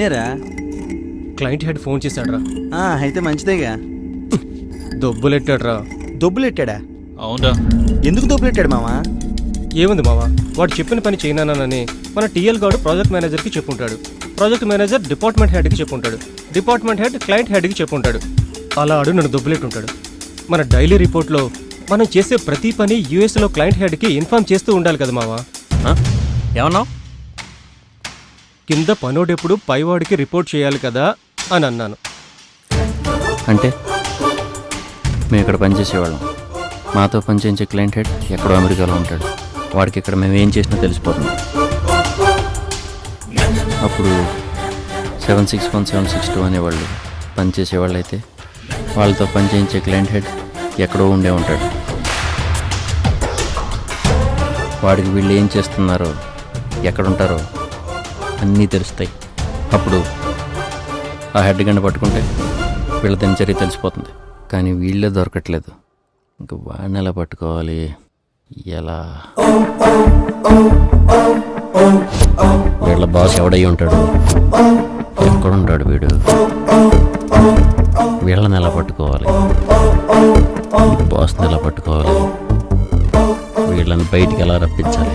నేరా client head phone చేశాడ్రా. అయితే మంచిదేగా. దొబ్బులెట్టాడ్రా. దొబ్బులెట్టాడా? అవునా? ఎందుకు దొబ్బులెట్టాడు మావా? ఏముంది మావా, వాడు చెప్పిన పని చేయనానని మన టీఎల్ గాడు ప్రాజెక్ట్ మేనేజర్కి చెప్పుంటాడు, ప్రాజెక్ట్ మేనేజర్ డిపార్ట్మెంట్ హెడ్కి చెప్పుంటాడు, డిపార్ట్మెంట్ హెడ్ క్లయింట్ హెడ్కి చెప్పుంటాడు. అలా ఆడు నన్ను దొబ్బులెట్టుంటాడు. మన డైలీ రిపోర్ట్లో మనం చేసే ప్రతి పని యూఎస్లో క్లయింట్ హెడ్కి ఇన్ఫార్మ్ చేస్తూ ఉండాలి కదా మావా. ఏమన్నావు? కింద పనోడెప్పుడు పైవాడికి రిపోర్ట్ చేయాలి కదా అని అన్నాను. అంటే మేము ఇక్కడ పనిచేసేవాళ్ళం, మాతో పనిచేయించే క్లయింట్ హెడ్ ఎక్కడో అమెరికాలో ఉంటాడు, వాడికి ఇక్కడ మేము ఏం చేసినా తెలిసిపోతుంది. అప్పుడు 761 762 అనేవాళ్ళు పనిచేసేవాళ్ళు అయితే వాళ్ళతో పనిచేయించే క్లయింట్ హెడ్ ఎక్కడో ఉండే ఉంటాడు. వాడికి వీళ్ళు ఏం చేస్తున్నారో ఎక్కడుంటారో అన్నీ తెలుస్తాయి. అప్పుడు ఆ హెడ్ గంట పట్టుకుంటే వీళ్ళ దినచర్య తెలిసిపోతుంది. కానీ వీళ్ళే దొరకట్లేదు. ఇంక వాడిని ఎలా పట్టుకోవాలి? ఎలా? వీళ్ళ బాస్ ఎవడై ఉంటాడు? ఎక్కడుంటాడు వీడు? వీళ్ళని ఎలా పట్టుకోవాలి? బాస్ని ఎలా పట్టుకోవాలి? వీళ్ళని బయటికి ఎలా రప్పించాలి?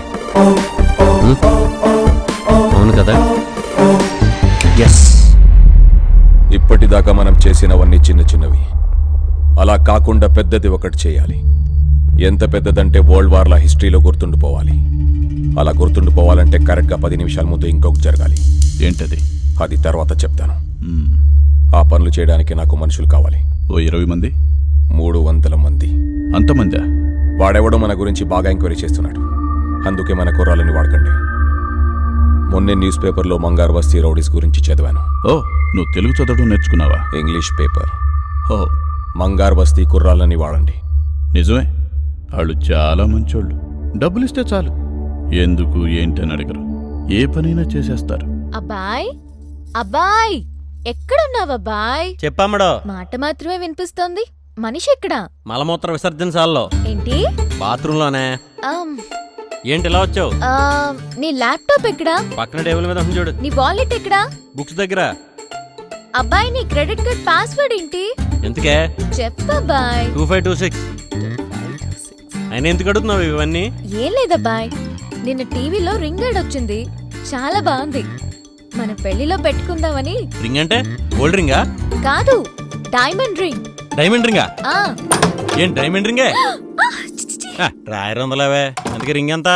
అవును కదా? ఎస్. ఇప్పటిదాకా మనం చేసినవన్నీ చిన్న చిన్నవి. అలా కాకుండా పెద్దది ఒకటి చేయాలి. ఎంత పెద్దదంటే వరల్డ్ వార్ల హిస్టరీలో గుర్తుండిపోవాలి. అలా గుర్తుండిపోవాలంటే కరెక్ట్గా 10 నిమిషాల ముందు ఇంకొకటి జరగాలి. ఏంటది? అది తర్వాత చెప్తాను. ఆ పనులు చేయడానికి నాకు మనుషులు కావాలి. ఓ 20 మంది? 300 మంది. అంతమందా? వాడెవడో మన గురించి బాగా ఎంక్వైరీ చేస్తున్నాడు. అందుకే మన కుర్రాలని వాడకండి. మొన్నే న్యూస్ పేపర్లో మంగార్ బస్తీ రౌడీస్ గురించి చదివాను. ఓ, నువ్వు తెలుగు చదవడం నేర్చుకున్నావా? English paper. ఓ, మంగార్ బస్తీ కుర్రాలని వాడండి. నిజమే, వాళ్ళు చాలా మంచోళ్ళు. డబ్బులిస్తే చాలు, ఎందుకు ఏంటని అడగరు, ఏ పనైనా చేసేస్తారు. అబ్బాయ్, అబ్బాయ్, ఎక్కడున్నావబ్బాయ్? చెప్పమ్మడో. మాట మాత్రమే వినిపిస్తోంది. మనిషి ఎక్కడా? మలమూత్ర విసర్జనశాలలో. ఏంటి? బాత్రూంలోనే. ఏంటి ఇలా వచ్చావు? నీ ల్యాప్టాప్ ఎక్కడా? పక్కన టేబుల్ మీద ఉంది చూడు. నీ వాలెట్ ఎక్కడా? బుక్స్ దగ్గర. అబ్బాయి, నీ క్రెడిట్ కార్డ్ పాస్వర్డ్ ఏంటి? ఎందుకే? చెప్పబ్బాయ్. 2526. ఆయన ఎందుకు అడుగుతున్నావు ఇవన్నీ? ఏం లేదబ్బాయ్, నిన్న టీవీలో రింగ్ యాడ్ వచ్చింది, చాలా బాగుంది. మన పెళ్లిలో పెట్టుకుందామని. రింగ్ అంటే గోల్డ్ రింగా? కాదు, డైమండ్ రింగ్. డైమండ్ రింగా? ఆ. ఏం డైమండ్ రింగే? రాయరు వందలవే. అందుకే రింగ్ ఎంత?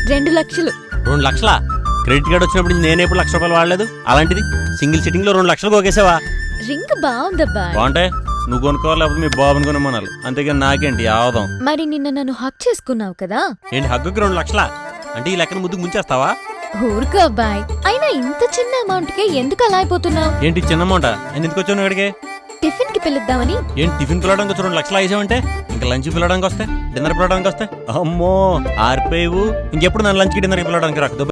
2 లక్షలు. 2 లక్షలా? క్రెడిట్ కార్డ్ వచ్చినప్పుడు నేను ఎప్పుడు ₹1,00,000 వాడలేదు. అలాంటిది సింగిల్ సిట్టింగ్ లో 2 లక్షలు కోకేసావా? రింగ్ బాగుందబ్బాయ్. బాగుంటే నువ్వు కొనుక్కోవాలి, లేకపోతే మీ బాబుని కొనుమ్మనాలి. అంతేగాని నాకేంటి ఆవదం. మరి నిన్న నన్ను హక్ చేసుకున్నావు కదా? ఏంటి హగ్గుకి 2 లక్షలా? అంటే ఈ లెక్కన ముద్దుకు ముంచేస్తావా? ఊరుకో అబ్బాయ్, అయినా ఇంత చిన్న అమౌంట్ కే ఎందుకు అలా అయిపోతున్నావు? ఏంటి చిన్న అమౌంట్? ఆయన ఎందుకు వచ్చావు ఇక్కడికి? టిఫిన్ కి పిలుద్దామని. ఏంటి టిఫిన్ పిలవడానికి వచ్చి 2 లక్షలు వేసావంటే ఇంకా లంచ్ పిలవడానికి వస్తే, డిన్నర్ పిలవడానికి వస్తే, అమ్మో ఆర్పేవు. ఇంకెప్పుడు నన్ను లంచ్కి డిన్నర్కి పిలవడానికి రాకు.